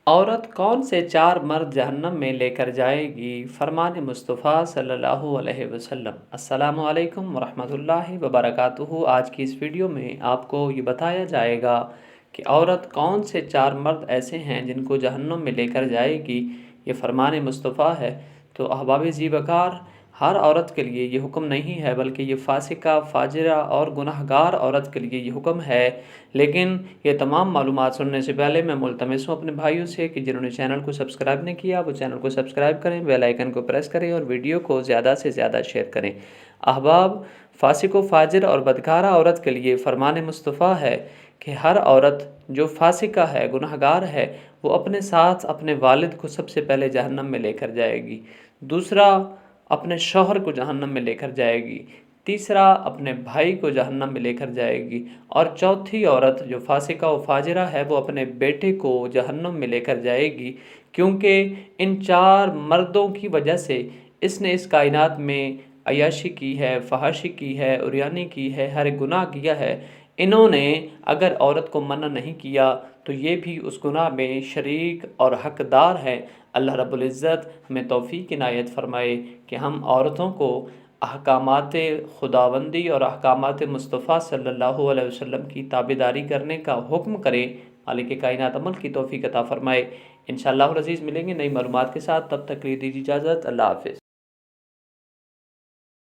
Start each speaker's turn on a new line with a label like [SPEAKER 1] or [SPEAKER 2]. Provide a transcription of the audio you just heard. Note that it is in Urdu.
[SPEAKER 1] عورت کون سے چار مرد جہنم میں لے کر جائے گی؟ فرمان مصطفیٰ صلی اللہ علیہ وسلم۔ السلام علیکم ورحمۃ اللہ وبرکاتہ۔ آج کی اس ویڈیو میں آپ کو یہ بتایا جائے گا کہ عورت کون سے چار مرد ایسے ہیں جن کو جہنم میں لے کر جائے گی۔ یہ فرمان مصطفیٰ ہے۔ تو احباب ذی وقار، ہر عورت کے لیے یہ حکم نہیں ہے، بلکہ یہ فاسقہ، فاجرہ اور گناہ گار عورت کے لیے یہ حکم ہے۔ لیکن یہ تمام معلومات سننے سے پہلے میں ملتمس ہوں اپنے بھائیوں سے کہ جنہوں نے چینل کو سبسکرائب نہیں کیا وہ چینل کو سبسکرائب کریں، بیل آئیکن کو پریس کریں اور ویڈیو کو زیادہ سے زیادہ شیئر کریں۔ احباب، فاسق و فاجر اور بدکارہ عورت کے لیے فرمان مصطفیٰ ہے کہ ہر عورت جو فاسقہ ہے، گناہ گار ہے، وہ اپنے ساتھ اپنے والد کو سب سے پہلے جہنم میں لے کر جائے گی، دوسرا اپنے شوہر کو جہنم میں لے کر جائے گی، تیسرا اپنے بھائی کو جہنم میں لے کر جائے گی، اور چوتھی عورت جو فاسقہ و فاجرہ ہے وہ اپنے بیٹے کو جہنم میں لے کر جائے گی، کیونکہ ان چار مردوں کی وجہ سے اس نے اس کائنات میں عیاشی کی ہے، فحاشی کی ہے، عریانی کی ہے، ہر گناہ کیا ہے۔ انہوں نے اگر عورت کو منع نہیں کیا تو یہ بھی اس گناہ میں شریک اور حقدار ہے۔ اللہ رب العزت ہمیں توفیق عنایت فرمائے کہ ہم عورتوں کو احکامات خداوندی اور احکامات مصطفیٰ صلی اللہ علیہ وسلم کی تابعداری کرنے کا حکم کریں۔ مالک کائنات عمل کی توفیق عطا فرمائے۔ انشاءاللہ العزیز ملیں گے نئی معلومات کے ساتھ، تب تک کے لیے دیجیے اجازت۔ اللہ حافظ۔